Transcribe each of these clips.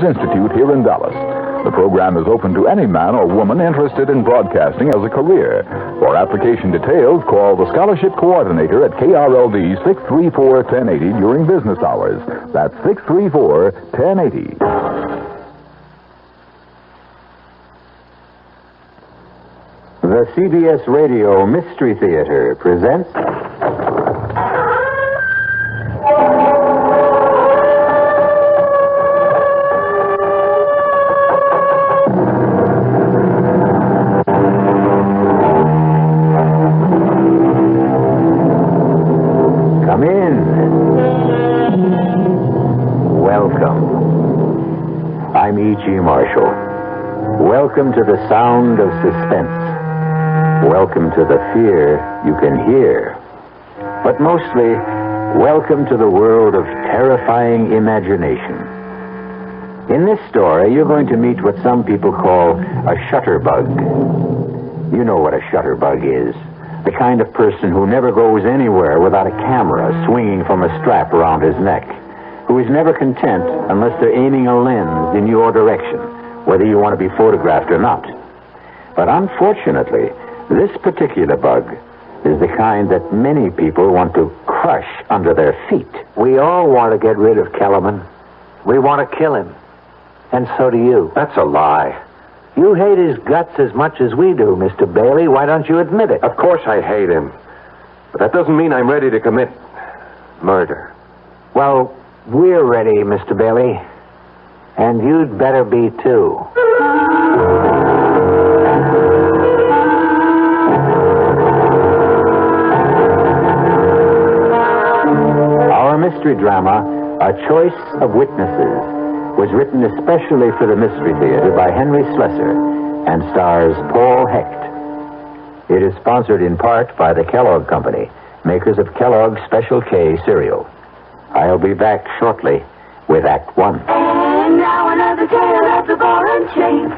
Institute here in Dallas. The program is open to any man or woman interested in broadcasting as a career. For application details, call the Scholarship Coordinator at KRLD 634-1080 during business hours. That's 634-1080. The CBS Radio Mystery Theater presents... Come in. Welcome. I'm E.G. Marshall. Welcome to the sound of suspense. Welcome to the fear you can hear. But mostly, welcome to the world of terrifying imagination. In this story, you're going to meet what some people call a shutterbug. You know what a shutterbug is. The kind of person who never goes anywhere without a camera swinging from a strap around his neck. Who is never content unless they're aiming a lens in your direction, whether you want to be photographed or not. But unfortunately, this particular bug is the kind that many people want to crush under their feet. We all want to get rid of Kellerman. We want to kill him. And so do you. That's a lie. You hate his guts as much as we do, Mr. Bailey. Why don't you admit it? Of course I hate him. But that doesn't mean I'm ready to commit murder. Well, we're ready, Mr. Bailey. And you'd better be, too. Our mystery drama, A Choice of Witnesses, was written especially for the Mystery Theater by Henry Slessor and stars Paul Hecht. It is sponsored in part by the Kellogg Company, makers of Kellogg's Special K cereal. I'll be back shortly with Act One. And now another tale of the ball and chain.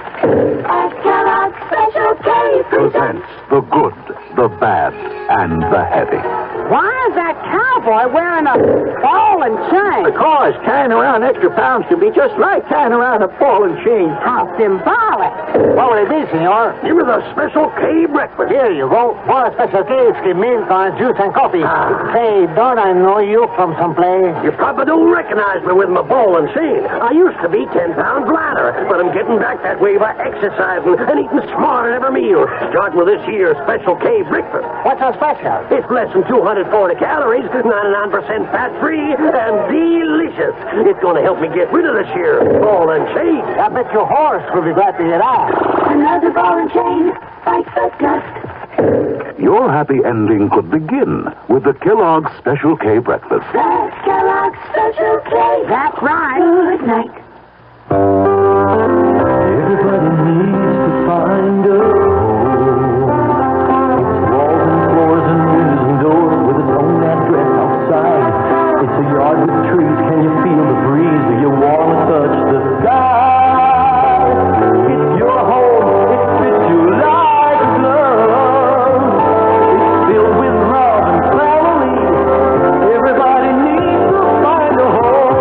At Kellogg's Special K presents the good, the bad, and the heavy. Why is that cowboy wearing a ball and chain? Because carrying around extra pounds should be just like carrying around a ball and chain. How symbolic. What will it be, senor? Give me the Special K breakfast. Here you go. For a Special K, it's milk, juice, and coffee. Say, don't I know you from someplace? You probably don't recognize me with my ball and chain. I used to be 10 pounds lighter, but I'm getting back that way by exercising and eating smart at every meal. Starting with this here Special K breakfast. What's so special? It's less than 240 calories, 99% fat-free, and delicious. It's going to help me get rid of this here ball and chain. I bet your horse will be glad to hear that. another ball and chain. Fight the dust. Your happy ending could begin with the Kellogg's Special K breakfast. That's Kellogg's Special K. That's right. Good night. Everybody needs to find a home. It's walls and floors and windows and doors with its own address outside. It's a yard with trees. Can you feel the breeze? Do you want to touch the sky? It's your home. It fits you like a glove. It's filled with love and family. Everybody needs to find a home.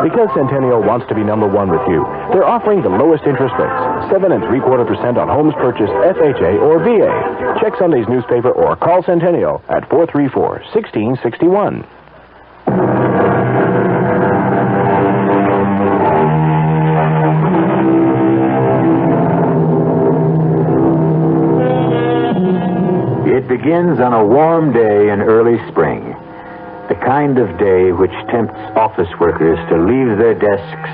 Because Centennial wants to be number one with you, they're offering the lowest interest rates, 7 3/4% on homes purchased FHA or VA. Check Sunday's newspaper or call Centennial at 434-1661. It begins on a warm day in early spring. The kind of day which tempts office workers to leave their desks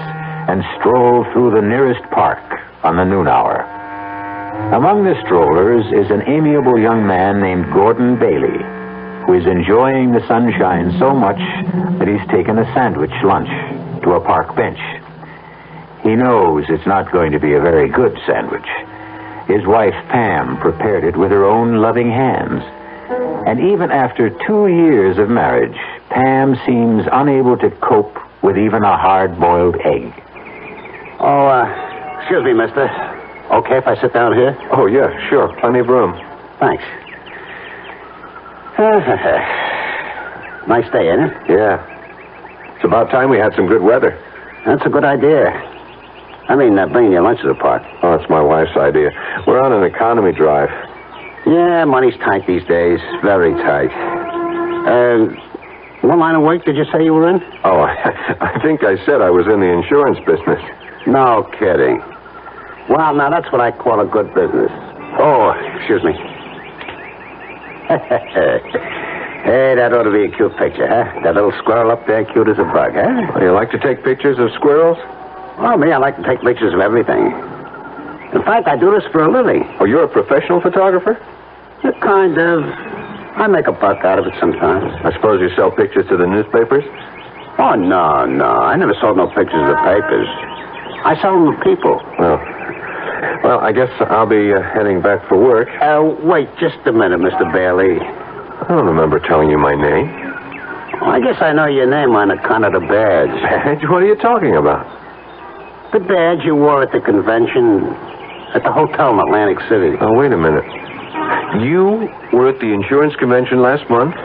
and stroll through the nearest park on the noon hour. Among the strollers is an amiable young man named Gordon Bailey, who is enjoying the sunshine so much that he's taken a sandwich lunch to a park bench. He knows it's not going to be a very good sandwich. His wife, Pam, prepared it with her own loving hands, And even after 2 years of marriage, Pam seems unable to cope with even a hard-boiled egg. Oh, excuse me, mister. Okay if I sit down here? Oh, yeah, sure. Plenty of room. Thanks. Nice day, ain't it? Yeah. It's about time we had some good weather. That's a good idea. I mean, bringing your lunch to the park. Oh, it's my wife's idea. We're on an economy drive. Yeah, money's tight these days. Very tight. What line of work did you say you were in? Oh, I think I said I was in the insurance business. No kidding. Well, now that's what I call a good business. Oh, excuse me. Hey, that ought to be a cute picture, huh? That little squirrel up there, cute as a bug, huh? Well, you like to take pictures of squirrels? Well, me, I like to take pictures of everything. In fact, I do this for a living. Oh, you're a professional photographer? Kind of. I make a buck out of it sometimes. I suppose you sell pictures to the newspapers? Oh, no. I never sold no pictures to the papers. I sell them to people. Well, I guess I'll be heading back for work. Wait just a minute, Mr. Bailey. I don't remember telling you my name. Well, I guess I know your name on account of the badge. Badge? What are you talking about? The badge you wore at the convention at the hotel in Atlantic City. Oh, wait a minute. You were at the insurance convention last month?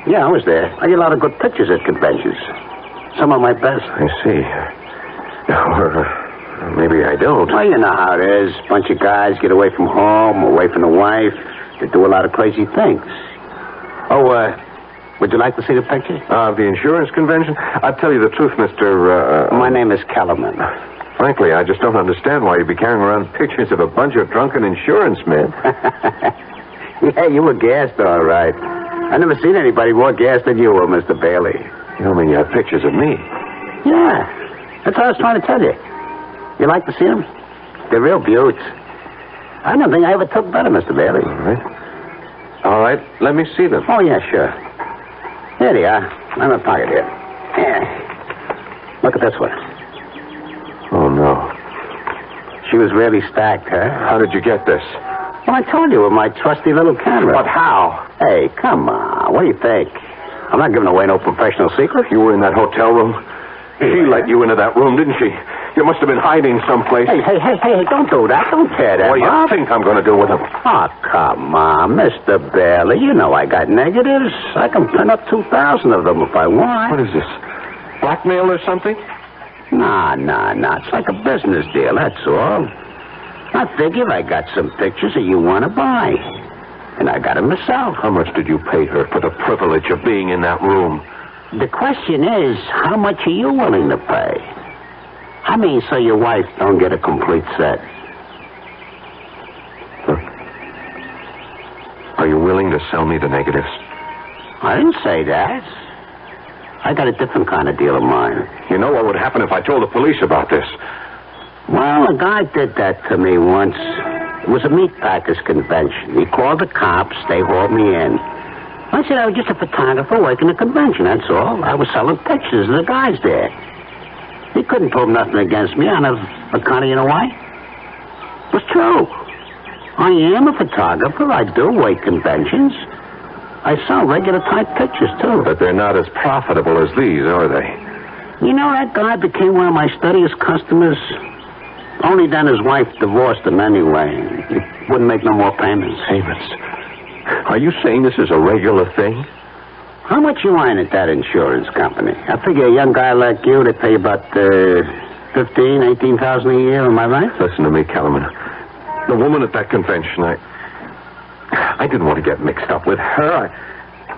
Yeah, I was there. I get a lot of good pictures at conventions. Some of my best. I see. Or maybe I don't. Well, you know how it is. Bunch of guys get away from home, away from the wife. They do a lot of crazy things. Oh, would you like to see the picture? The insurance convention? I'll tell you the truth, Mr. My name is Kellerman. Frankly, I just don't understand why you'd be carrying around pictures of a bunch of drunken insurance men. Yeah, you were gassed, all right. I never seen anybody more gassed than you were, Mr. Bailey. You don't mean you have pictures of me? Yeah, that's what I was trying to tell you. You like to see them? They're real beauts. I don't think I ever took better, Mr. Bailey. All right, let me see them. Oh, yeah, sure. Here they are. I'm in my pocket here. Yeah. Look at this one. Oh, no. She was really stacked, huh? How did you get this? Well, I told you with my trusty little camera. But how? Hey, come on. What do you think? I'm not giving away no professional secret. You were in that hotel room? She let you into that room, didn't she? You must have been hiding someplace. Hey, don't do that. Don't tear that What do you up. think I'm going to do with them? Oh, come on, Mr. Bailey. You know I got negatives. I can print up 2,000 of them if I want. What is this? Blackmail or something? Nah. It's like a business deal, that's all. I figure I got some pictures that you want to buy. And I got them myself. How much did you pay her for the privilege of being in that room? The question is, how much are you willing to pay? I mean, so your wife don't get a complete set. Are you willing to sell me the negatives? I didn't say that. I got a different kind of deal in mind. You know what would happen if I told the police about this? Well, a guy did that to me once. It was a meat packers convention. He called the cops. They hauled me in. I said I was just a photographer working a convention, that's all. I was selling pictures of the guys there. He couldn't prove nothing against me on account of, you know why? It was true. I am a photographer. I do work conventions. I sell regular type pictures, too. But they're not as profitable as these, are they? You know, that guy became one of my steadiest customers. Only then his wife divorced him anyway. He wouldn't make no more payments. Payments? Are you saying this is a regular thing? How much you earn at that insurance company? I figure a young guy like you, they pay about $15,000, $18,000 a year. Am I right? Listen to me, Kellerman. The woman at that convention, I didn't want to get mixed up with her.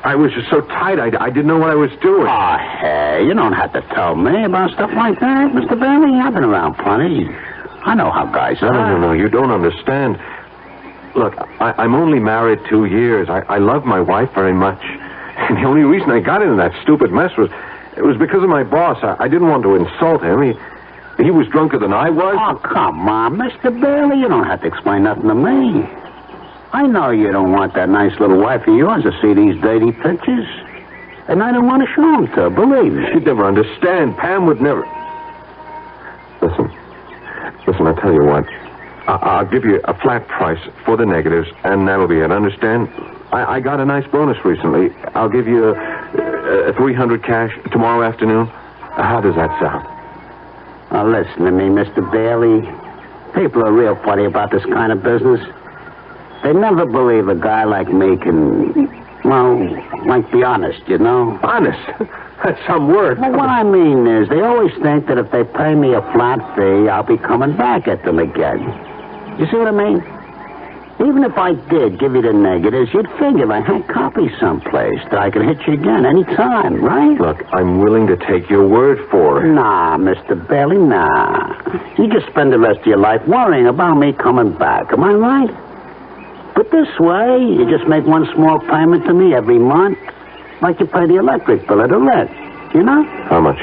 I was just so tight, I didn't know what I was doing. Oh, hey, you don't have to tell me about stuff like that, Mr. Bailey. I've been around plenty. I know how guys are. No, you don't understand. Look, I'm only married 2 years. I love my wife very much. And the only reason I got into that stupid mess was because of my boss. I didn't want to insult him. He was drunker than I was. Oh, come on, Mr. Bailey. You don't have to explain nothing to me. I know you don't want that nice little wife of yours to see these dirty pictures. And I don't want to show them to her, believe me. She'd never understand. Pam would never... Listen, I'll tell you what. I'll give you a flat price for the negatives, and that'll be it. Understand? I got a nice bonus recently. I'll give you a $300 cash tomorrow afternoon. How does that sound? Now, listen to me, Mr. Bailey. People are real funny about this kind of business. They never believe a guy like me can, be honest, you know? Honest? That's some word. Well, what I mean is, they always think that if they pay me a flat fee, I'll be coming back at them again. You see what I mean? Even if I did give you the negatives, you'd figure I had copies someplace that I could hit you again any time, right? Look, I'm willing to take your word for it. Nah, Mr. Bailey, nah. You just spend the rest of your life worrying about me coming back. Am I right? But this way, you just make one small payment to me every month, like you pay the electric bill or the rent, you know? How much?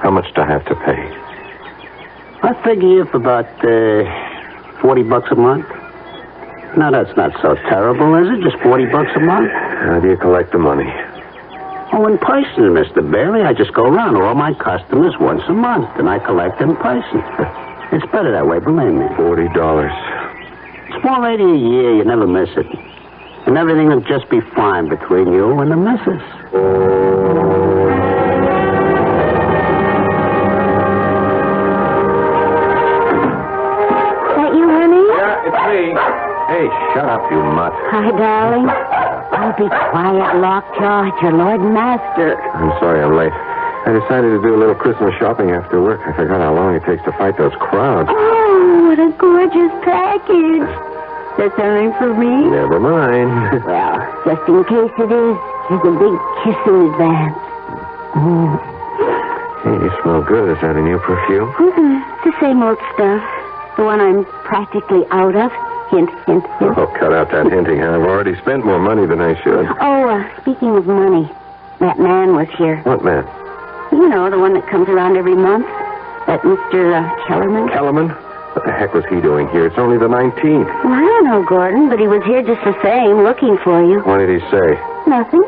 How much do I have to pay? I figure you for about $40 a month. Now, that's not so terrible, is it? Just $40 a month? How do you collect the money? Oh, in person, Mr. Bailey. I just go around to all my customers once a month, and I collect in person. It's better that way, believe me. $40. It's $4.80 a year. You never miss it. And everything will just be fine between you and the missus. That you, honey? Yeah, it's me. Hey, shut up, you mutt. Hi, darling. Oh, be quiet, Lockjaw. It's your Lord Master. I'm sorry I'm late. I decided to do a little Christmas shopping after work. I forgot how long it takes to fight those crowds. Oh, what a gorgeous package. Is that something for me? Never mind. Well, just in case it is, here's a big kiss in advance. Hey, you smell good. Is that a new perfume? It's the same old stuff. The one I'm practically out of. Hint, hint, hint. Oh, cut out that hinting. I've already spent more money than I should. Oh, speaking of money, that man was here. What man? You know, the one that comes around every month. That Mr. Kellerman. Kellerman? What the heck was he doing here? It's only the 19th. Well, I don't know, Gordon, but he was here just the same, looking for you. What did he say? Nothing.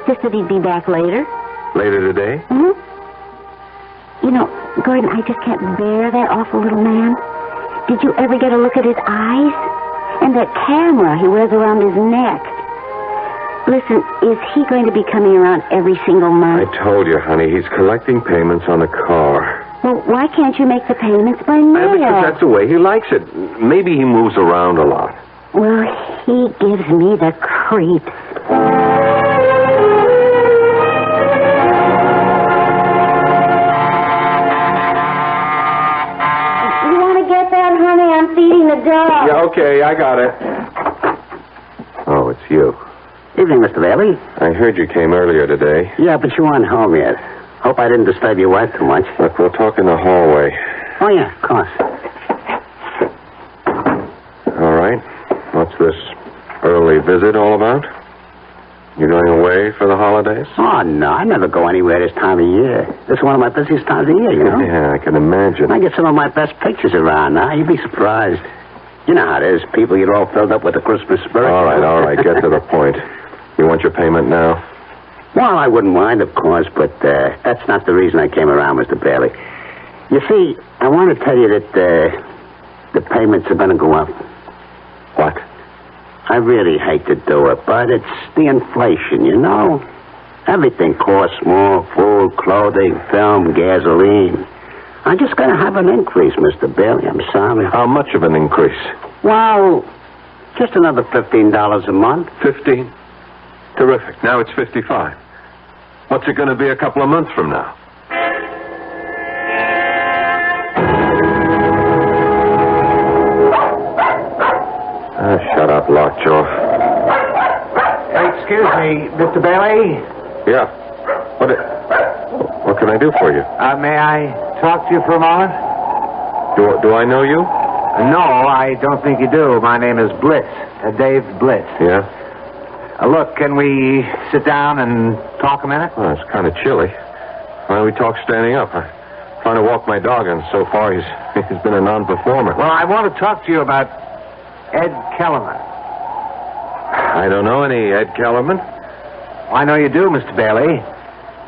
Just that he'd be back later. Later today? Mm-hmm. You know, Gordon, I just can't bear that awful little man. Did you ever get a look at his eyes? And that camera he wears around his neck. Listen, is he going to be coming around every single month? I told you, honey, he's collecting payments on the car. Well, why can't you make the payments by mail? Because that's the way he likes it. Maybe he moves around a lot. Well, he gives me the creeps. You want to get that, honey? I'm feeding the dog. Yeah, okay, I got it. Oh, it's you. Evening, Mr. Bailey. I heard you came earlier today. Yeah, but you aren't home yet. Hope I didn't disturb your wife too much. Look, we'll talk in the hallway. Oh, yeah, of course. All right. What's this early visit all about? You going away for the holidays? Oh, no, I never go anywhere this time of year. This is one of my busiest times of year, you know? Yeah, I can imagine. I get some of my best pictures around now. You'd be surprised. You know how it is. People get all filled up with the Christmas spirit. All right. Get to the point. You want your payment now? Well, I wouldn't mind, of course, but that's not the reason I came around, Mr. Bailey. You see, I want to tell you that the payments are going to go up. What? I really hate to do it, but it's the inflation, you know? Everything costs more. Food, clothing, film, gasoline. I'm just going to have an increase, Mr. Bailey. I'm sorry. How much of an increase? Well, just another $15 a month. 15? Terrific. Now it's 55. What's it going to be a couple of months from now? Shut up, Lockjaw. Excuse me, Mr. Bailey. Yeah. What can I do for you? May I talk to you for a moment? Do I know you? No, I don't think you do. My name is Blitz, Dave Blitz. Yeah? Look, can we sit down and talk a minute? Well, it's kind of chilly. Why don't we talk standing up? I'm trying to walk my dog, and so far he's been a non-performer. Well, I want to talk to you about Ed Kellerman. I don't know any Ed Kellerman. I know you do, Mr. Bailey.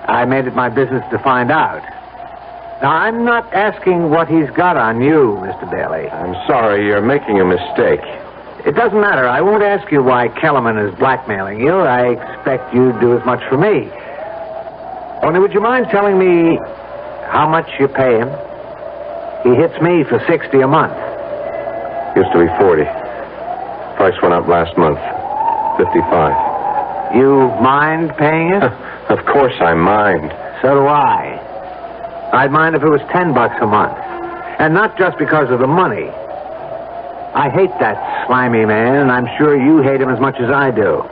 I made it my business to find out. Now, I'm not asking what he's got on you, Mr. Bailey. I'm sorry, you're making a mistake. It doesn't matter. I won't ask you why Kellerman is blackmailing you. I expect you'd do as much for me. Only would you mind telling me how much you pay him? He hits me for $60 a month. Used to be 40. Price went up last month. 55. You mind paying it? Of course I mind. So do I. I'd mind if it was $10 a month. And not just because of the money. I hate that slimy man, and I'm sure you hate him as much as I do.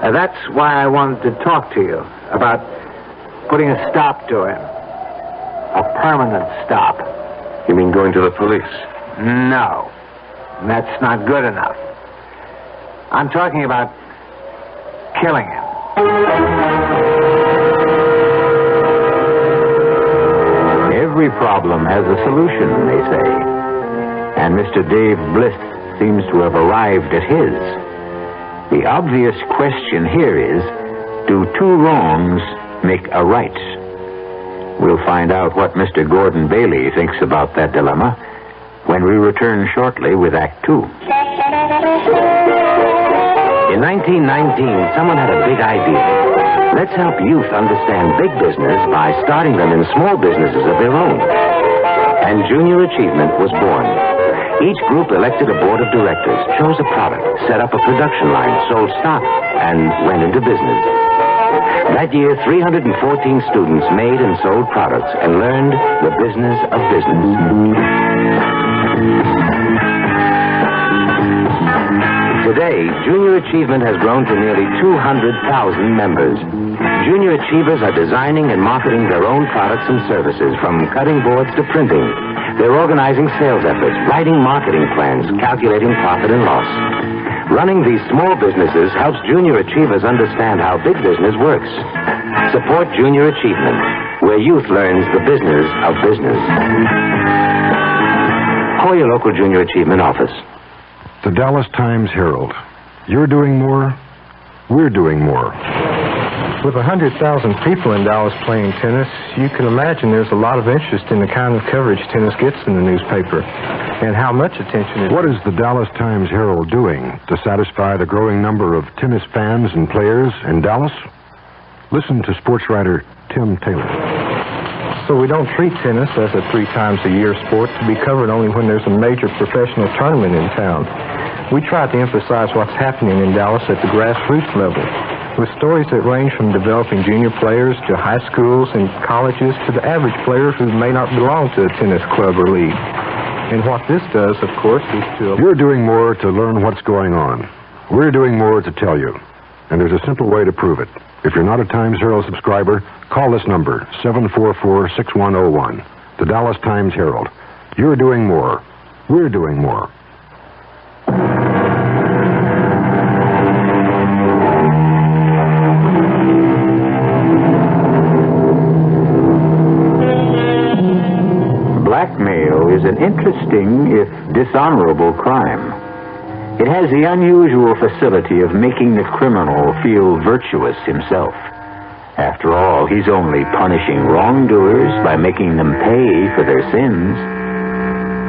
That's why I wanted to talk to you about putting a stop to him. A permanent stop. You mean going to the police? No. That's not good enough. I'm talking about killing him. Every problem has a solution, they say. And Mr. Dave Bliss seems to have arrived at his. The obvious question here is, do two wrongs make a right? We'll find out what Mr. Gordon Bailey thinks about that dilemma when we return shortly with Act Two. In 1919, someone had a big idea. Let's help youth understand big business by starting them in small businesses of their own. And Junior Achievement was born. Each group elected a board of directors, chose a product, set up a production line, sold stock, and went into business. That year, 314 students made and sold products and learned the business of business. Today, Junior Achievement has grown to nearly 200,000 members. Junior Achievers are designing and marketing their own products and services, from cutting boards to printing. They're organizing sales efforts, writing marketing plans, calculating profit and loss. Running these small businesses helps Junior Achievers understand how big business works. Support Junior Achievement, where youth learns the business of business. Call your local Junior Achievement office. The Dallas Times-Herald. You're doing more, we're doing more. With 100,000 people in Dallas playing tennis, you can imagine there's a lot of interest in the kind of coverage tennis gets in the newspaper, and how much attention is... What is the Dallas Times-Herald doing to satisfy the growing number of tennis fans and players in Dallas? Listen to sports writer Tim Taylor. So we don't treat tennis as a 3 times a year sport to be covered only when there's a major professional tournament in town. We try to emphasize what's happening in Dallas at the grassroots level, with stories that range from developing junior players to high schools and colleges to the average player who may not belong to a tennis club or league. And what this does, of course, is to... You're doing more to learn what's going on. We're doing more to tell you. And there's a simple way to prove it. If you're not a Times-Herald subscriber, call this number, 744-6101. The Dallas Times-Herald. You're doing more. We're doing more. Blackmail is an interesting, if dishonorable, crime. It has the unusual facility of making the criminal feel virtuous himself. After all, he's only punishing wrongdoers by making them pay for their sins.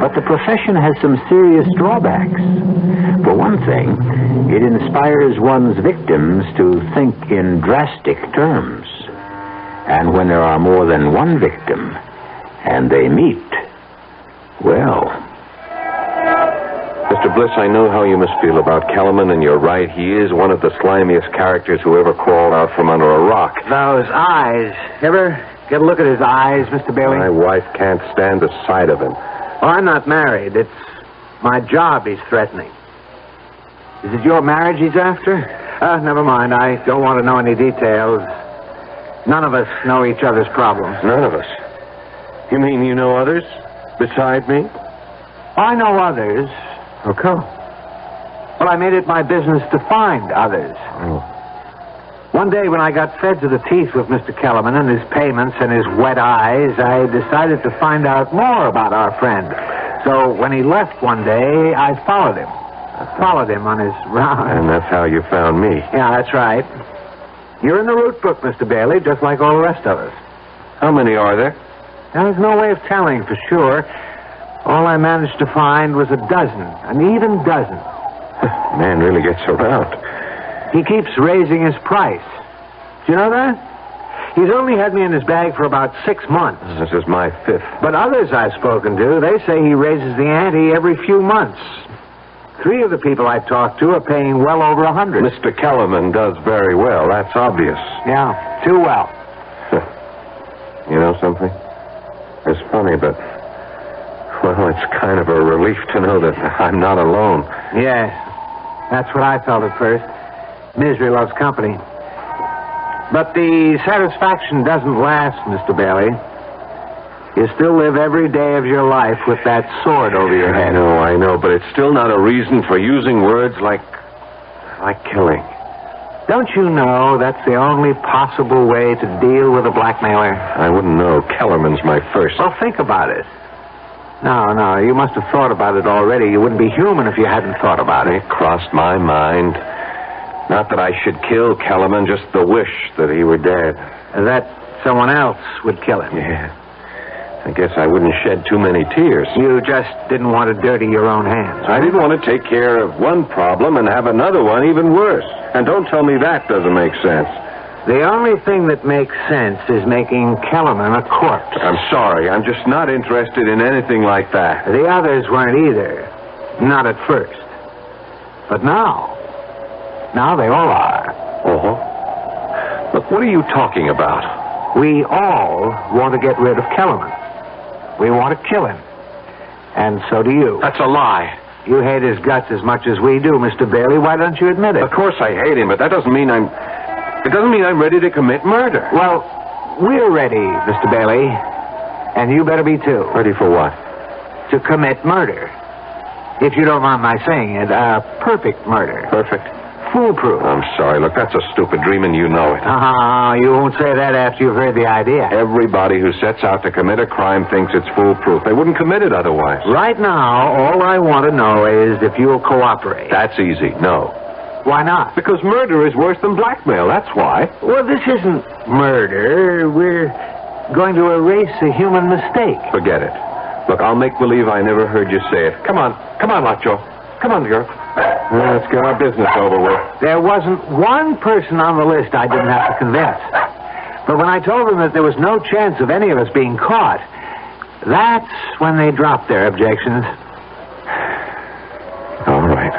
But the profession has some serious drawbacks. For one thing, it inspires one's victims to think in drastic terms. And when there are more than one victim, and they meet, well... Mr. Bliss, I know how you must feel about Kellerman, and you're right. He is one of the slimiest characters who ever crawled out from under a rock. Those eyes. Ever get a look at his eyes, Mr. Bailey? My wife can't stand the sight of him. Well, I'm not married. It's my job he's threatening. Is it your marriage he's after? Never mind. I don't want to know any details. None of us know each other's problems. None of us? You mean you know others beside me? I know others. How come? Well, I made it my business to find others. Oh. One day when I got fed to the teeth with Mr. Kellerman and his payments and his wet eyes, I decided to find out more about our friend. So when he left one day, I followed him. I followed him on his round. And that's how you found me. Yeah, that's right. You're in the route book, Mr. Bailey, just like all the rest of us. How many are there? There's no way of telling for sure. All I managed to find was a dozen, an even dozen. Man really gets around. He keeps raising his price. Do you know that? He's only had me in his bag for about 6 months. This is my 5th. But others I've spoken to, they say he raises the ante every few months. 3 of the people I've talked to are paying well over $100. Mr. Kellerman does very well. That's obvious. Yeah, too well. You know something? It's funny, but... Well, it's kind of a relief to know that I'm not alone. Yes, that's what I felt at first. Misery loves company. But the satisfaction doesn't last, Mr. Bailey. You still live every day of your life with that sword over your head. I know, but it's still not a reason for using words like killing. Don't you know that's the only possible way to deal with a blackmailer? I wouldn't know. Kellerman's my first. Well, think about it. No, you must have thought about it already. You wouldn't be human if you hadn't thought about it. It crossed my mind. Not that I should kill Kellerman, just the wish that he were dead. That someone else would kill him. Yeah. I guess I wouldn't shed too many tears. You just didn't want to dirty your own hands. I didn't want to take care of one problem and have another one even worse. And don't tell me that doesn't make sense. The only thing that makes sense is making Kellerman a corpse. I'm sorry. I'm just not interested in anything like that. The others weren't either. Not at first. But now they all are. Uh-huh. Look, what are you talking about? We all want to get rid of Kellerman. We want to kill him. And so do you. That's a lie. You hate his guts as much as we do, Mr. Bailey. Why don't you admit it? Of course I hate him, but that doesn't mean I'm ready to commit murder. Well, we're ready, Mr. Bailey. And you better be too. Ready for what? To commit murder. If you don't mind my saying it, perfect murder. Perfect? Foolproof. I'm sorry. Look, that's a stupid dream and you know it. You won't say that after you've heard the idea. Everybody who sets out to commit a crime thinks it's foolproof. They wouldn't commit it otherwise. Right now, all I want to know is if you'll cooperate. That's easy. No. Why not? Because murder is worse than blackmail. That's why. Well, this isn't murder. We're going to erase a human mistake. Forget it. Look, I'll make believe I never heard you say it. Come on, Lacho. Come on, girl. Let's get our business over with. There wasn't one person on the list I didn't have to convince. But when I told them that there was no chance of any of us being caught, that's when they dropped their objections. All right.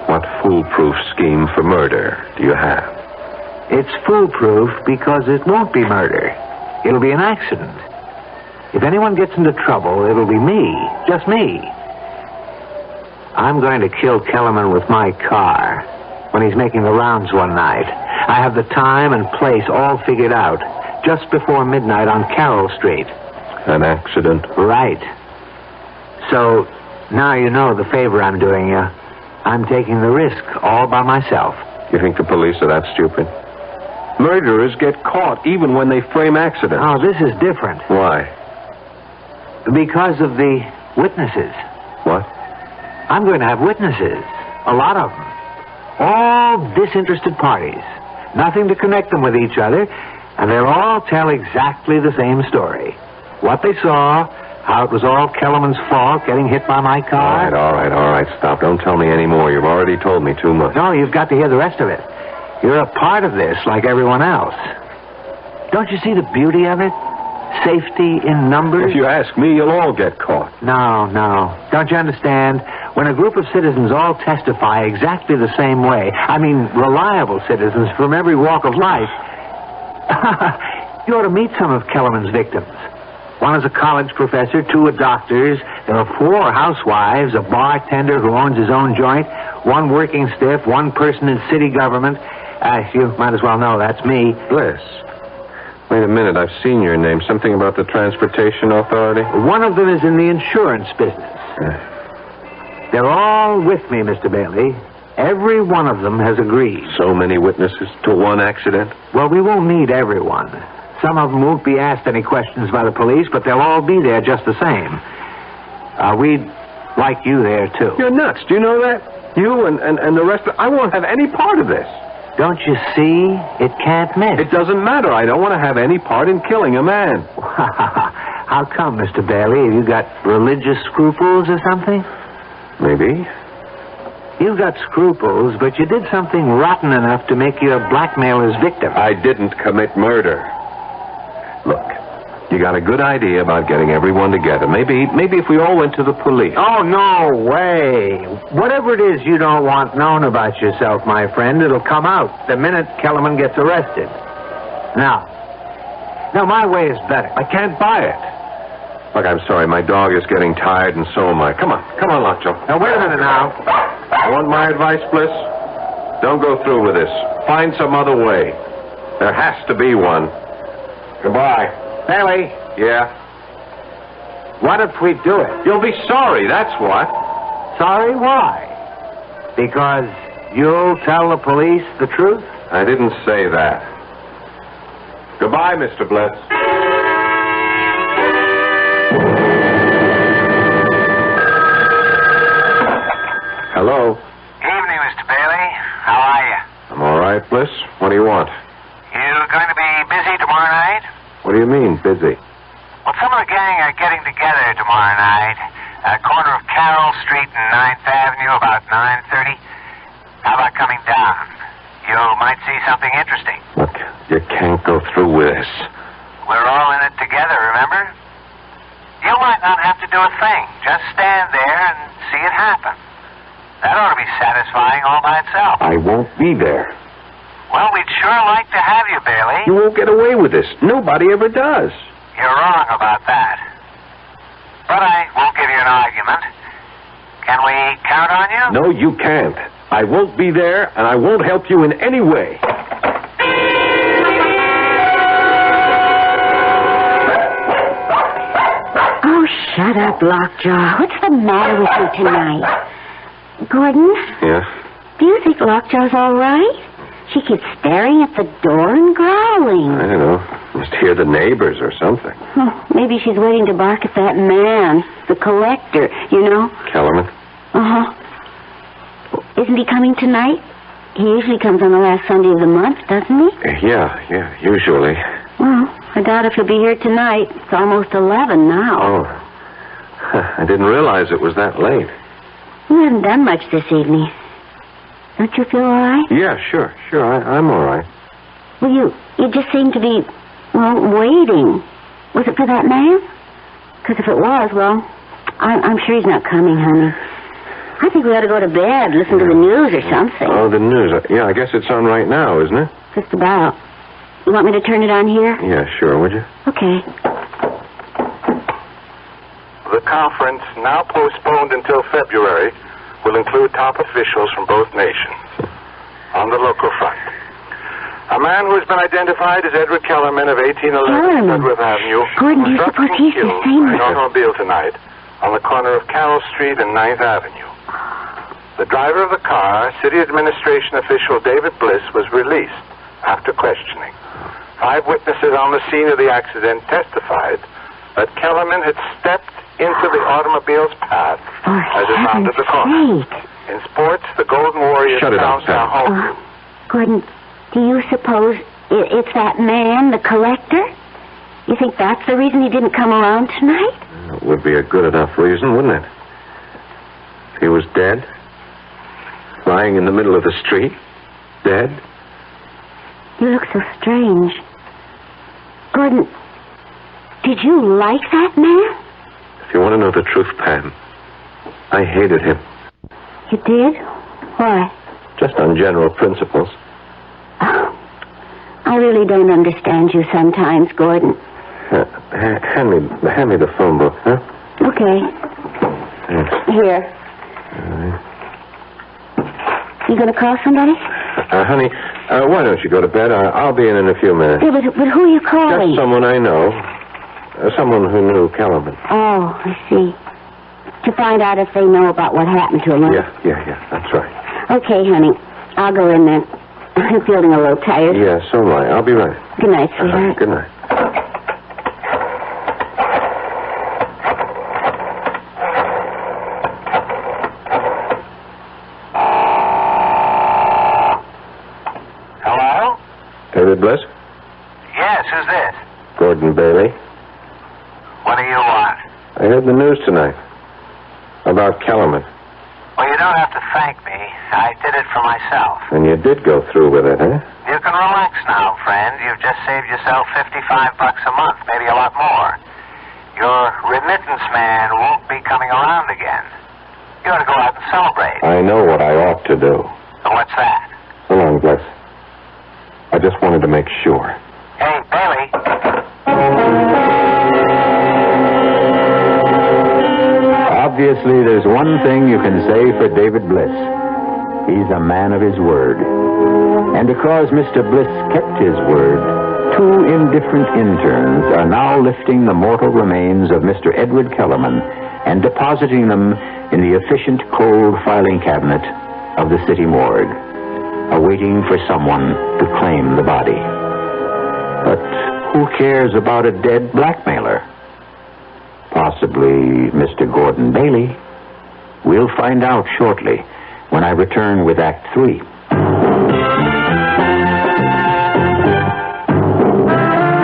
What foolproof scheme for murder do you have? It's foolproof because it won't be murder. It'll be an accident. If anyone gets into trouble, it'll be me. Just me. I'm going to kill Kellerman with my car when he's making the rounds one night. I have the time and place all figured out. Just before midnight on Carroll Street. An accident? Right. So, now you know the favor I'm doing you. I'm taking the risk all by myself. You think the police are that stupid? Murderers get caught even when they frame accidents. Oh, this is different. Why? Because of the witnesses. What? I'm going to have witnesses. A lot of them. All disinterested parties. Nothing to connect them with each other. And they'll all tell exactly the same story. What they saw, how it was all Kellerman's fault getting hit by my car. All right. Stop. Don't tell me any more. You've already told me too much. No, you've got to hear the rest of it. You're a part of this like everyone else. Don't you see the beauty of it? Safety in numbers? If you ask me, you'll all get caught. No. Don't you understand? When a group of citizens all testify exactly the same way, I mean reliable citizens from every walk of life, you ought to meet some of Kellerman's victims. One is a college professor, 2 are doctors, there are 4 housewives, a bartender who owns his own joint, 1 working stiff, 1 person in city government. You might as well know that's me. Bliss. Wait a minute, I've seen your name. Something about the Transportation Authority? One of them is in the insurance business. They're all with me, Mr. Bailey. Every one of them has agreed. So many witnesses to one accident? Well, we won't need everyone. Some of them won't be asked any questions by the police, but they'll all be there just the same. We'd like you there, too. You're nuts. Do you know that? You and the rest of... I won't have any part of this. Don't you see? It can't miss. It doesn't matter. I don't want to have any part in killing a man. How come, Mr. Bailey? Have you got religious scruples or something? Maybe. You've got scruples, but you did something rotten enough to make you a blackmailer's victim. I didn't commit murder. Look, you got a good idea about getting everyone together. Maybe if we all went to the police. Oh, no way. Whatever it is you don't want known about yourself, my friend, it'll come out the minute Kellerman gets arrested. Now, my way is better. I can't buy it. Look, I'm sorry. My dog is getting tired, and so am I. Come on, Lockjaw. Now, wait a minute now. You want my advice, Bliss? Don't go through with this. Find some other way. There has to be one. Goodbye. Bailey. Yeah? What if we do it? You'll be sorry, that's what. Sorry? Why? Because you'll tell the police the truth? I didn't say that. Goodbye, Mr. Bliss. Hello. Evening, Mr. Bailey. How are you? I'm all right, Bliss. What do you want? You going to be busy tomorrow night? What do you mean, busy? Well, some of the gang are getting together tomorrow night. Corner of Carroll Street and 9th Avenue, about 9:30. How about coming down? You might see something interesting. Look, you can't go through with this. We're all in it together, remember? You might not have to do a thing. Just stand there and see it happen. That ought to be satisfying all by itself. I won't be there. Well, we'd sure like to have you, Bailey. You won't get away with this. Nobody ever does. You're wrong about that. But I won't give you an argument. Can we count on you? No, you can't. I won't be there, and I won't help you in any way. Oh, shut up, Lockjaw. What's the matter with you tonight? Gordon? Yeah? Do you think Lockjaw's all right? She keeps staring at the door and growling. I don't know. Must hear the neighbors or something. Maybe she's waiting to bark at that man, the collector, you know. Kellerman? Uh-huh. Isn't he coming tonight? He usually comes on the last Sunday of the month, doesn't he? Yeah, usually. Well, I doubt if he'll be here tonight. It's almost 11 now. Oh. I didn't realize it was that late. You haven't done much this evening. Don't you feel all right? Yeah, sure. I'm all right. Well, you just seem to be, waiting. Was it for that man? Because if it was, I'm sure he's not coming, honey. I think we ought to go to bed, listen to the news or something. Oh, the news. Yeah, I guess it's on right now, isn't it? Just about. You want me to turn it on here? Yeah, sure, would you? Okay. The conference, now postponed until February, will include top officials from both nations. On the local front, a man who has been identified as Edward Kellerman of 1811 Sudworth Avenue Gordon, do you suppose he's the same by an automobile tonight on the corner of Carroll Street and 9th Avenue. The driver of the car, City Administration official David Bliss, was released after questioning. 5 witnesses on the scene of the accident testified that Kellerman had stepped into the automobile's path as it rounded the corner. In sports, the Golden Warriors announced their home. Gordon, do you suppose it's that man, the collector? You think that's the reason he didn't come around tonight? It would be a good enough reason, wouldn't it? If he was dead, lying in the middle of the street, dead. You look so strange. Gordon, did you like that man? If you want to know the truth, Pam, I hated him. You did? Why? Just on general principles. Oh, I really don't understand you sometimes, Gordon. Hand me the phone book, huh? Okay. Thanks. Here. All right. You going to call somebody? Honey, why don't you go to bed? I'll be in a few minutes. Yeah, but who are you calling? Just someone I know. Someone who knew Kellerman. Oh, I see. To find out if they know about what happened to him, huh? Yeah, that's right. Okay, honey. I'll go in then. I'm feeling a little tired. Yeah, so am I. I'll be right. Good night, sweetheart. Good night. Hello? David Bliss? Yes, who's this? Gordon Bailey. What do you want? I heard the news tonight. About Kellerman. Well, you don't have to thank me. I did it for myself. And you did go through with it, huh? You can relax now, friend. You've just saved yourself $55 a month, maybe a lot more. Your remittance man won't be coming around again. You ought to go out and celebrate. I know what I ought to do. What's that? So long, Bliss. I just wanted to make sure. Hey, Bailey. Obviously, there's one thing you can say for David Bliss. He's a man of his word. And because Mr. Bliss kept his word, 2 indifferent interns are now lifting the mortal remains of Mr. Edward Kellerman and depositing them in the efficient cold filing cabinet of the city morgue, awaiting for someone to claim the body. But who cares about a dead blackmailer? Possibly Mr. Gordon Bailey. We'll find out shortly when I return with Act 3.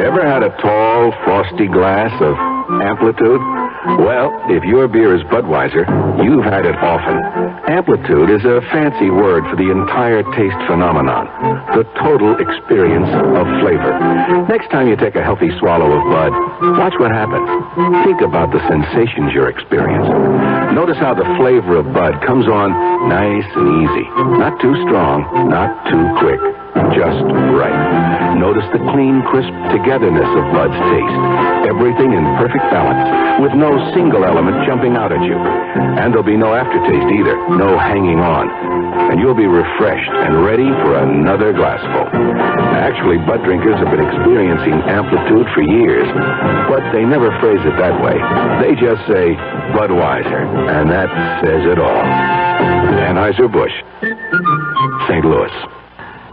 Ever had a tall, frosty glass of Amplitude? Well, if your beer is Budweiser, you've had it often. Amplitude is a fancy word for the entire taste phenomenon, the total experience of flavor. Next time you take a healthy swallow of Bud, watch what happens. Think about the sensations you're experiencing. Notice how the flavor of Bud comes on nice and easy. Not too strong, not too quick. Just right. Notice the clean, crisp togetherness of Bud's taste. Everything in perfect balance, with no single element jumping out at you. And there'll be no aftertaste either, no hanging on. And you'll be refreshed and ready for another glassful. Actually, Bud drinkers have been experiencing Amplitude for years, but they never phrase it that way. They just say Budweiser, and that says it all. Anheuser-Busch, St. Louis.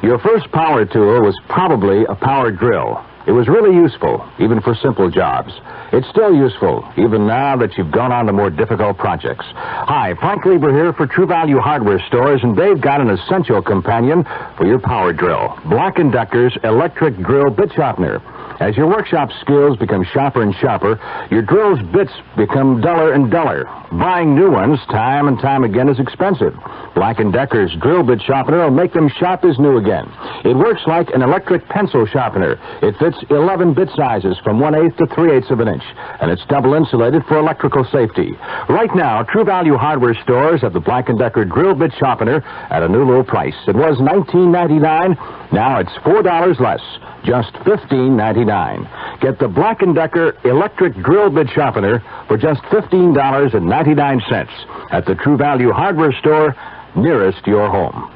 Your first power tool was probably a power drill. It was really useful, even for simple jobs. It's still useful, even now that you've gone on to more difficult projects. Hi, Frank Lieber here for True Value Hardware Stores, and they've got an essential companion for your power drill. Black & Decker's electric drill bit sharpener. As your workshop skills become sharper and sharper, your drill's bits become duller and duller. Buying new ones time and time again is expensive. Black & Decker's drill bit sharpener will make them sharp as new again. It works like an electric pencil sharpener. It fits 11 bit sizes from 1/8 to 3/8 of an inch, and it's double insulated for electrical safety. Right now, True Value Hardware Stores have the Black & Decker drill bit sharpener at a new low price. It was $19.99. Now it's $4 less. Just $15.99. Get the Black & Decker electric drill bit sharpener for just $15.99 at the True Value Hardware Store nearest your home.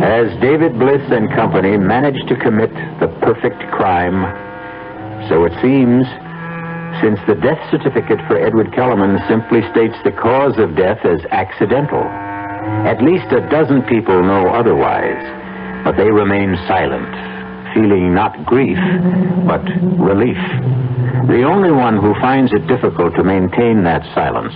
Has David Bliss and company managed to commit the perfect crime? So it seems, since the death certificate for Edward Kellerman simply states the cause of death as accidental. At least a dozen people know otherwise, but they remain silent, feeling not grief, but relief. The only one who finds it difficult to maintain that silence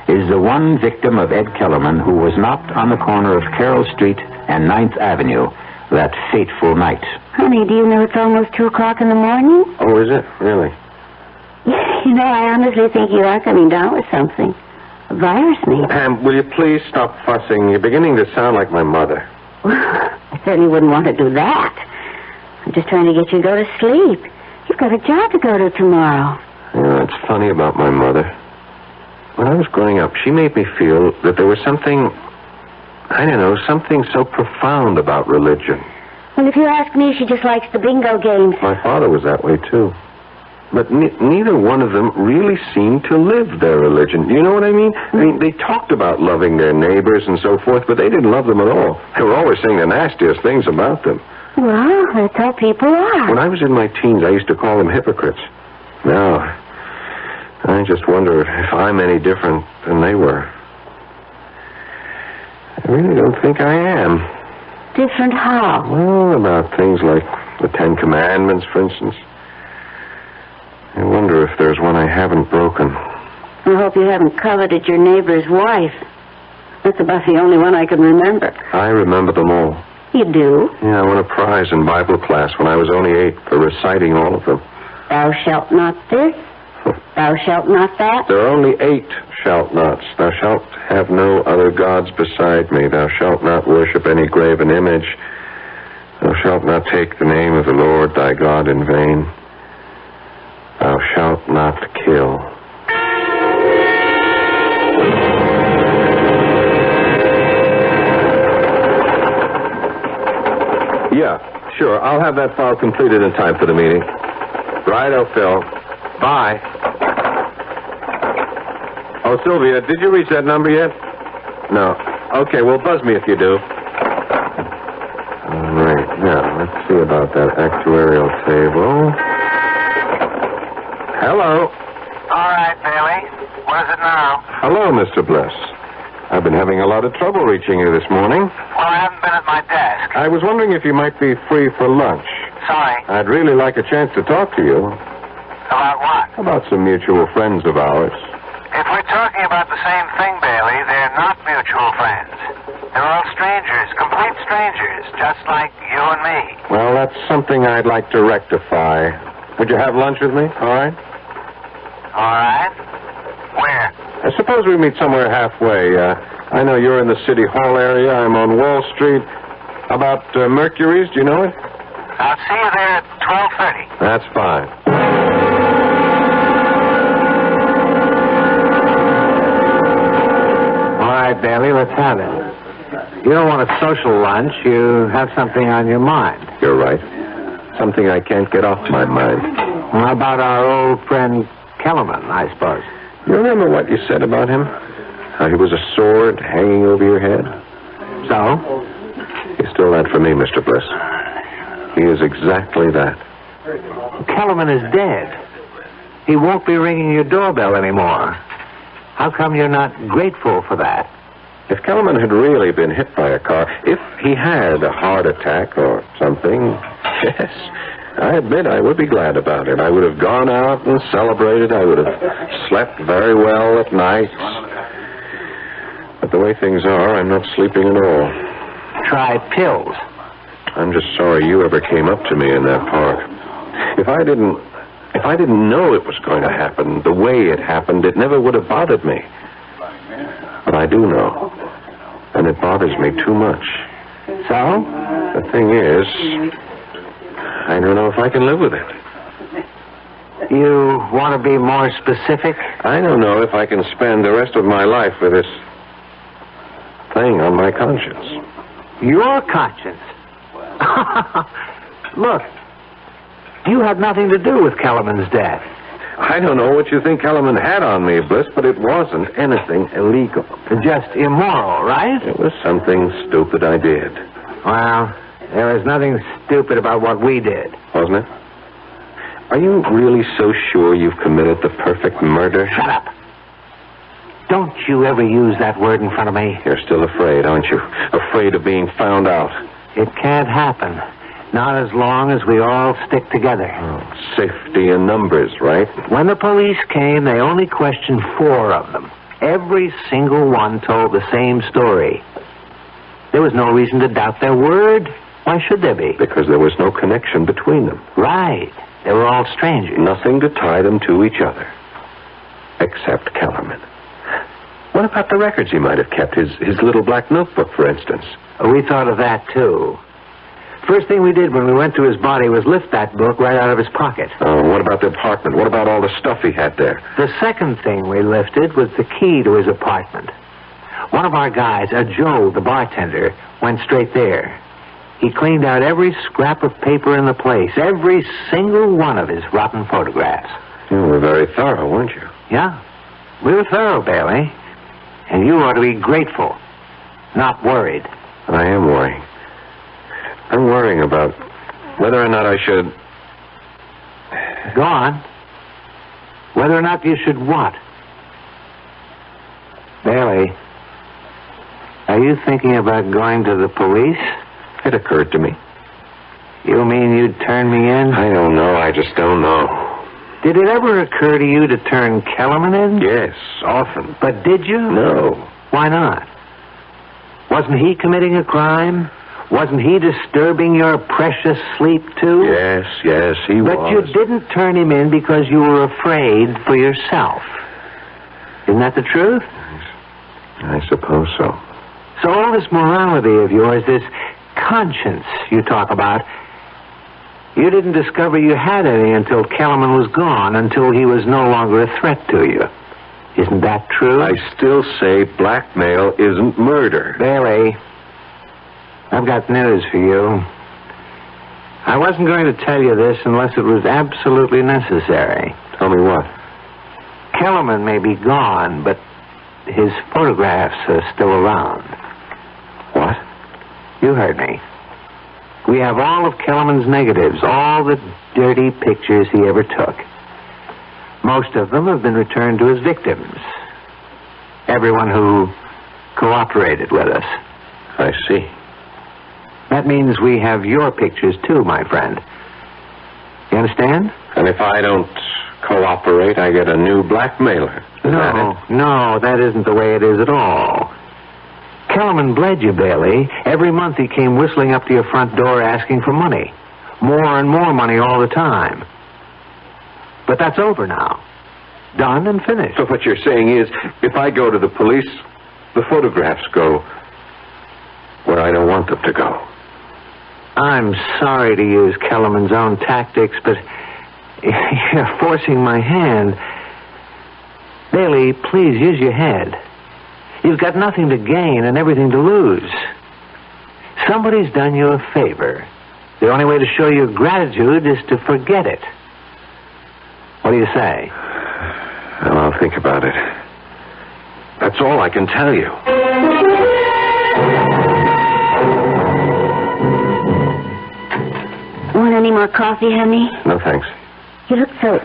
is the one victim of Ed Kellerman who was knocked on the corner of Carroll Street and 9th Avenue that fateful night. Honey, do you know it's almost 2 o'clock in the morning? Oh, is it? Really? You know, I honestly think you are coming down with something. A virus, maybe. Pam, will you please stop fussing? You're beginning to sound like my mother. I certainly wouldn't want to do that. I'm just trying to get you to go to sleep. You've got a job to go to tomorrow. You know, it's funny about my mother. When I was growing up, she made me feel that there was something, I don't know, something so profound about religion. Well, if you ask me, she just likes the bingo games. My father was that way, too. But neither one of them really seemed to live their religion. You know what I mean? I mean, they talked about loving their neighbors and so forth, but they didn't love them at all. They were always saying the nastiest things about them. Well, that's how people are. When I was in my teens, I used to call them hypocrites. Now, I just wonder if I'm any different than they were. I really don't think I am. Different how? Well, about things like the 10 Commandments, for instance. I wonder if there's one I haven't broken. I hope you haven't coveted your neighbor's wife. That's about the only one I can remember. I remember them all. You do? Yeah, I won a prize in Bible class when I was only 8 for reciting all of them. Thou shalt not this. Thou shalt not that. There are only 8 shalt nots. Thou shalt have no other gods beside me. Thou shalt not worship any graven image. Thou shalt not take the name of the Lord thy God in vain. Thou shalt not kill. Yeah, sure. I'll have that file completed in time for the meeting. Righto, Phil. Bye. Oh, Sylvia, did you reach that number yet? No. Okay, well, buzz me if you do. All right. Now, let's see about that actuarial table. Hello. All right, Bailey. What is it now? Hello, Mr. Bliss. I've been having a lot of trouble reaching you this morning. Well, I haven't been at my desk. I was wondering if you might be free for lunch. Sorry. I'd really like a chance to talk to you. About what? About some mutual friends of ours. If we're talking about the same thing, Bailey, they're not mutual friends. They're all strangers, complete strangers, just like you and me. Well, that's something I'd like to rectify. Would you have lunch with me? All right? All right. Where? I suppose we meet somewhere halfway. I know you're in the City Hall area. I'm on Wall Street. About Mercury's, do you know it? I'll see you there at 12:30. That's fine. All right, Bailey, let's have it. You don't want a social lunch. You have something on your mind. You're right. Something I can't get off my mind. How about our old friend Kellerman, I suppose? You remember what you said about him? How he was a sword hanging over your head? So? He's still that for me, Mr. Bliss. He is exactly that. Kellerman is dead. He won't be ringing your doorbell anymore. How come you're not grateful for that? If Kellerman had really been hit by a car, if he had a heart attack or something, yes, I admit I would be glad about it. I would have gone out and celebrated. I would have slept very well at night. But the way things are, I'm not sleeping at all. Try pills. I'm just sorry you ever came up to me in that park. If I didn't know it was going to happen the way it happened, it never would have bothered me. But I do know. And it bothers me too much. So? The thing is, I don't know if I can live with it. You want to be more specific? I don't know if I can spend the rest of my life with this thing on my conscience. Your conscience? Look, you had nothing to do with Kellerman's death. I don't know what you think Kellerman had on me, Bliss, but it wasn't anything illegal. Just immoral, right? It was something stupid I did. Well, there was nothing stupid about what we did. Wasn't it? Are you really so sure you've committed the perfect murder? Shut up. Don't you ever use that word in front of me. You're still afraid, aren't you? Afraid of being found out. It can't happen. Not as long as we all stick together. Oh, safety in numbers, right? When the police came, they only questioned 4 of them. Every single one told the same story. There was no reason to doubt their word. Why should there be? Because there was no connection between them. Right. They were all strangers. Nothing to tie them to each other. Except Kellerman. What about the records he might have kept? His little black notebook, for instance. We thought of that, too. First thing we did when we went to his body was lift that book right out of his pocket. Oh, what about the apartment? What about all the stuff he had there? The second thing we lifted was the key to his apartment. One of our guys, Joe, the bartender, went straight there. He cleaned out every scrap of paper in the place, every single one of his rotten photographs. You were very thorough, weren't you? Yeah. We were thorough, Bailey. And you ought to be grateful, not worried. I am worrying. I'm worrying about whether or not I should... Go on. Whether or not you should what? Bailey, are you thinking about going to the police? It occurred to me. You mean you'd turn me in? I don't know. I just don't know. Did it ever occur to you to turn Kellerman in? Yes, often. But did you? No. Why not? Wasn't he committing a crime? Wasn't he disturbing your precious sleep, too? Yes, he was. But you didn't turn him in because you were afraid for yourself. Isn't that the truth? I suppose so. So all this morality of yours, this conscience you talk about, you didn't discover you had any until Kellerman was gone, until he was no longer a threat to you. Isn't that true? I still say blackmail isn't murder. Bailey, I've got news for you. I wasn't going to tell you this unless it was absolutely necessary. Tell me what? Kellerman may be gone, but his photographs are still around. What? You heard me. We have all of Kellerman's negatives, all the dirty pictures he ever took. Most of them have been returned to his victims. Everyone who cooperated with us. I see. That means we have your pictures, too, my friend. You understand? And if I don't cooperate, I get a new blackmailer. No, that isn't the way it is at all. Kellerman bled you, Bailey. Every month he came whistling up to your front door asking for money. More and more money all the time. But that's over now. Done and finished. So what you're saying is, if I go to the police, the photographs go where I don't want them to go. I'm sorry to use Kellerman's own tactics, but you're forcing my hand. Bailey, please use your head. You've got nothing to gain and everything to lose. Somebody's done you a favor. The only way to show your gratitude is to forget it. What do you say? Well, I'll think about it. That's all I can tell you. Want any more coffee, honey? No, thanks. You look so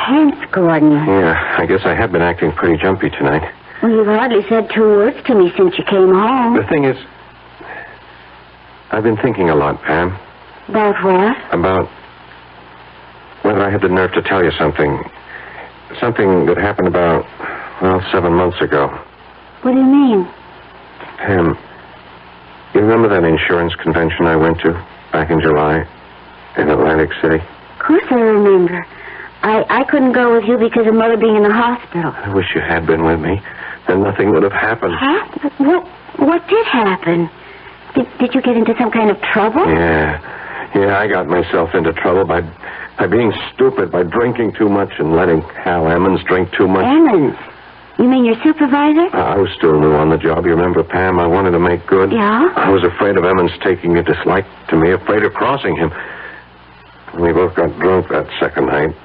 tense, Gordon. Yeah, I guess I have been acting pretty jumpy tonight. Well, you've hardly said 2 words to me since you came home. The thing is, I've been thinking a lot, Pam. About what? About whether I had the nerve to tell you something. Something that happened about, 7 months ago. What do you mean? Pam, you remember that insurance convention I went to back in July in Atlantic City? Of course I remember. I couldn't go with you because of Mother being in the hospital. I wish you had been with me. Then nothing would have happened. What did happen? Did you get into some kind of trouble? Yeah, I got myself into trouble by being stupid, by drinking too much and letting Hal Emmons drink too much. Emmons? You mean your supervisor? I was still new on the job. You remember, Pam? I wanted to make good. Yeah? I was afraid of Emmons taking a dislike to me, afraid of crossing him. We both got drunk that second night.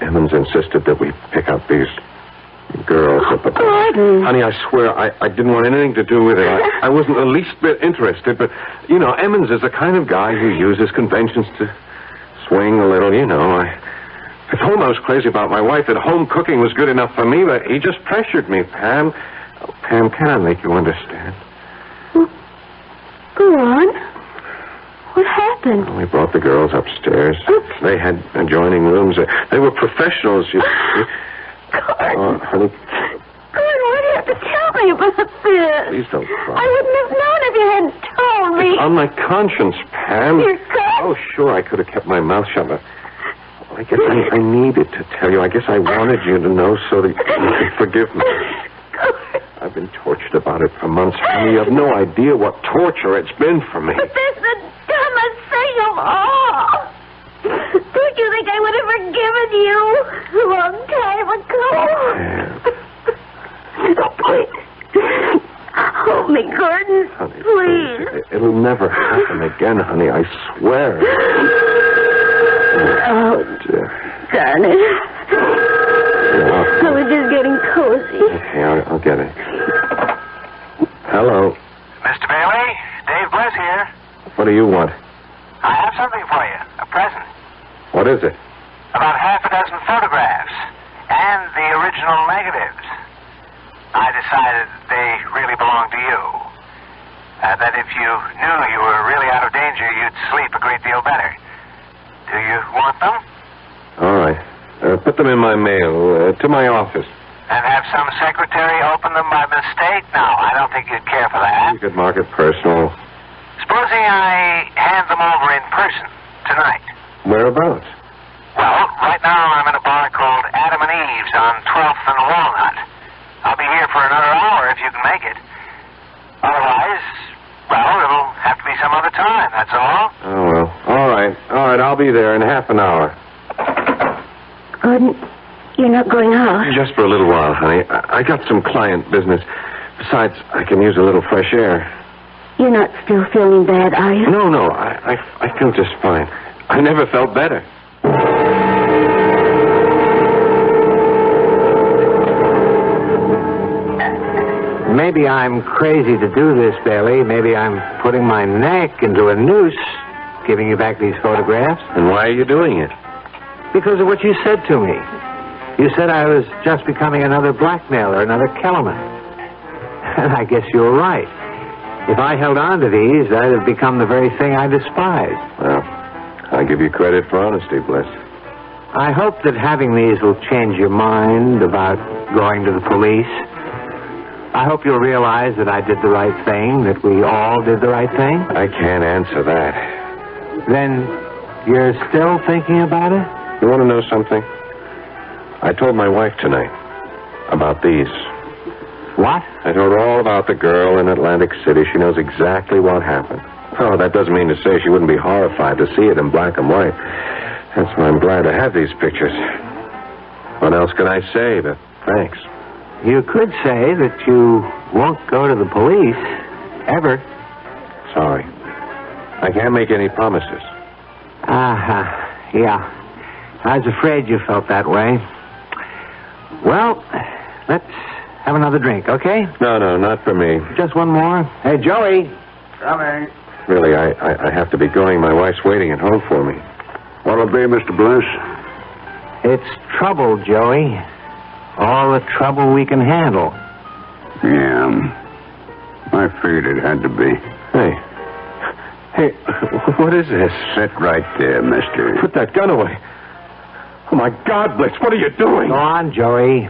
Emmons insisted that we pick up these girls. But Gordon. Honey, I swear, I didn't want anything to do with it. I wasn't the least bit interested, but, Emmons is the kind of guy who uses conventions to swing a little, I told him I was crazy about my wife, that home cooking was good enough for me, but he just pressured me, Pam. Oh, Pam, can I make you understand? Well, go on. What happened? We brought the girls upstairs. Oops. They had adjoining rooms. They were professionals. Gordon. Oh, honey. Gordon, why do you have to tell me about this? Please don't cry. I wouldn't have known if you hadn't told me. It's on my conscience, Pam. Your conscience? Oh, sure, I could have kept my mouth shut, but I guess I needed to tell you. I guess I wanted you to know so that you could forgive me. Gordon. I've been tortured about it for months. Honey, you have no idea what torture it's been for me. But that's the dumbest thing of all. Don't you think I would have forgiven you a long time ago? Oh, please. Hold me, Gordon. Honey, please. It'll never happen again, honey. I swear. Oh, dear. darn it. I was just getting cozy. Okay, I'll get it. Hello. Mr. Bailey, Dave Bliss here. What do you want? I have something for you, a present. What is it? About half a dozen photographs and the original negatives. I decided they really belonged to you. That if you knew you were really out of danger, you'd sleep a great deal better. Do you want them? All right. Put them in my mail, to my office. And have some secretary open them by mistake? No, I don't think you'd care for that. You could mark it personal. Supposing I hand them over in person tonight. Whereabouts? Well, right now I'm in a bar called Adam and Eve's on 12th and Walnut. I'll be here for another hour if you can make it. Otherwise, well, it'll have to be some other time, that's all. Oh, well. All right, I'll be there in half an hour. Gordon, you're not going out? Just for a little while, honey. I got some client business. Besides, I can use a little fresh air. You're not still feeling bad, are you? No, I feel just fine. I never felt better. Maybe I'm crazy to do this, Bailey. Maybe I'm putting my neck into a noose, giving you back these photographs. And why are you doing it? Because of what you said to me. You said I was just becoming another blackmailer, another Kellerman. And I guess you were right. If I held on to these, I'd have become the very thing I despised. Well, I give you credit for honesty, Bliss. I hope that having these will change your mind about going to the police. I hope you'll realize that I did the right thing, that we all did the right thing. I can't answer that. Then you're still thinking about it? You want to know something? I told my wife tonight about these. What? I told her all about the girl in Atlantic City. She knows exactly what happened. Oh, that doesn't mean to say she wouldn't be horrified to see it in black and white. That's why I'm glad to have these pictures. What else can I say but thanks? You could say that you won't go to the police, ever. Sorry. I can't make any promises. Yeah. I was afraid you felt that way. Well, let's have another drink, okay? No, not for me. Just one more. Hey, Joey. Coming. Really, I have to be going. My wife's waiting at home for me. What'll it be, Mr. Bliss? It's trouble, Joey. All the trouble we can handle. Yeah. I figured it had to be. Hey, what is this? Sit right there, mister. Put that gun away. Oh, my God, Blitz, what are you doing? Go on, Joey.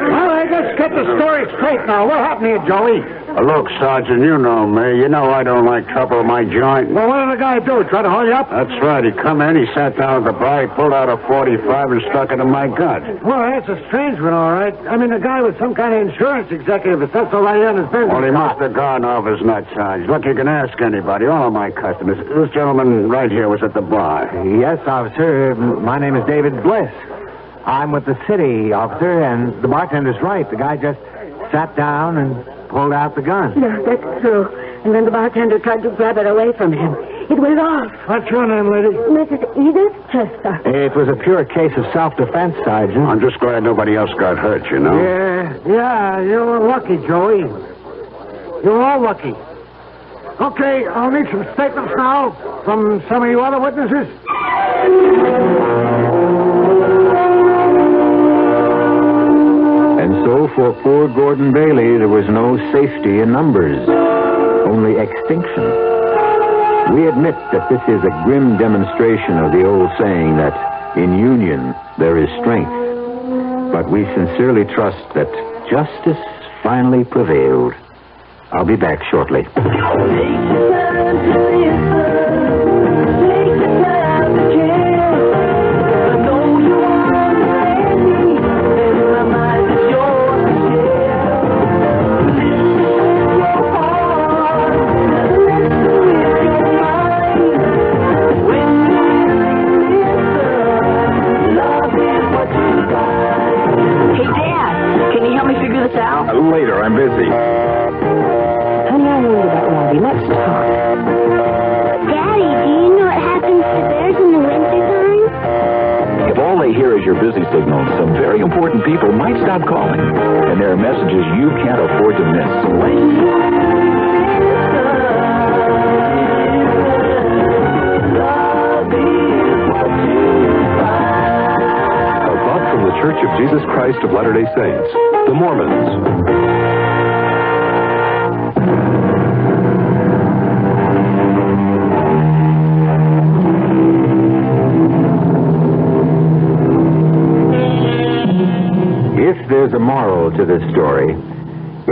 All right, let's get the story straight now. What happened here, Joey? Look, Sergeant, you know me. You know I don't like trouble with my joint. Well, what did the guy do? Try to haul you up? That's right. He come in, he sat down at the bar, he pulled out a 45 and stuck it in my gut. Well, that's a strange one, all right. I mean, the guy was some kind of insurance executive that sets all right on his business. Well, he must have gone off his nut, Sarge. Look, you can ask anybody, all of my customers. This gentleman right here was at the bar. Yes, officer. My name is David Bliss. I'm with the city, officer, and the bartender's right. The guy just sat down and pulled out the gun. No, that's true. And then the bartender tried to grab it away from him. It went off. What's your name, lady? Mrs. Edith Chester. It was a pure case of self-defense, Sergeant. I'm just glad nobody else got hurt, you know. Yeah, you were lucky, Joey. You were all lucky. Okay, I'll need some statements now from some of you other witnesses. And so for poor Gordon Bailey, there was no safety in numbers, only extinction. We admit that this is a grim demonstration of the old saying that in union there is strength. But we sincerely trust that justice finally prevailed. I'll be back shortly. Later, I'm busy. Honey, I know about Robbie. Let's talk. Daddy, do you know what happens to bears in the wintertime? If all they hear is your busy signal, some very important people might stop calling. And there are messages you can't afford to miss. A thought from the Church of Jesus Christ of Latter-day Saints, the Mormons. there's a moral to this story,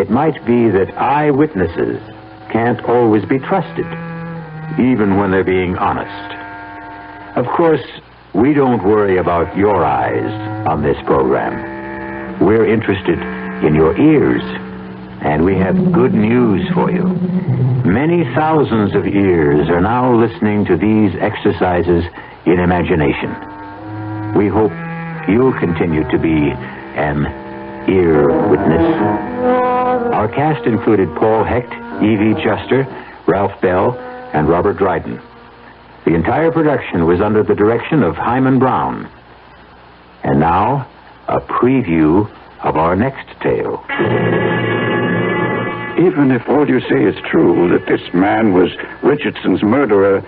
it might be that eyewitnesses can't always be trusted, even when they're being honest. Of course, we don't worry about your eyes on this program. We're interested in your ears, and we have good news for you. Many thousands of ears are now listening to these exercises in imagination. We hope you'll continue to be an ear witness. Our cast included Paul Hecht, Evie Juster, Ralph Bell, and Robert Dryden. The entire production was under the direction of Himan Brown. And now, a preview of our next tale. Even if all you say is true, that this man was Richardson's murderer,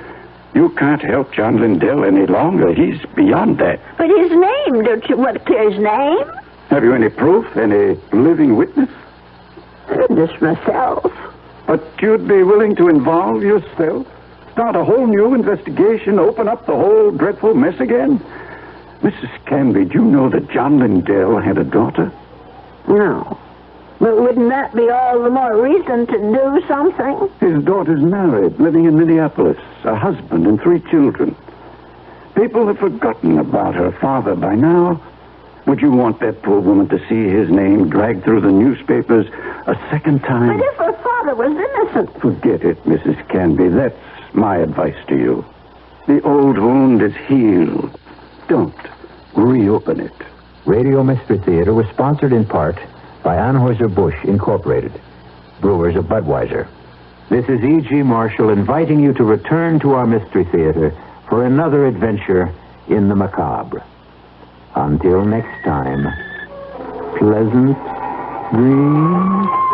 you can't help John Lindell any longer. He's beyond that. But his name, don't you want to clear his name? Have you any proof? Any living witness? Just myself. But you'd be willing to involve yourself? Start a whole new investigation? Open up the whole dreadful mess again? Mrs. Canby, do you know that John Lindell had a daughter? No. But wouldn't that be all the more reason to do something? His daughter's married, living in Minneapolis, a husband and 3 children. People have forgotten about her father by now. Would you want that poor woman to see his name dragged through the newspapers a second time? But if her father was innocent... Forget it, Mrs. Canby. That's my advice to you. The old wound is healed. Don't reopen it. Radio Mystery Theater was sponsored in part by Anheuser-Busch Incorporated, brewers of Budweiser. This is E.G. Marshall inviting you to return to our Mystery Theater for another adventure in the macabre. Until next time, pleasant dreams.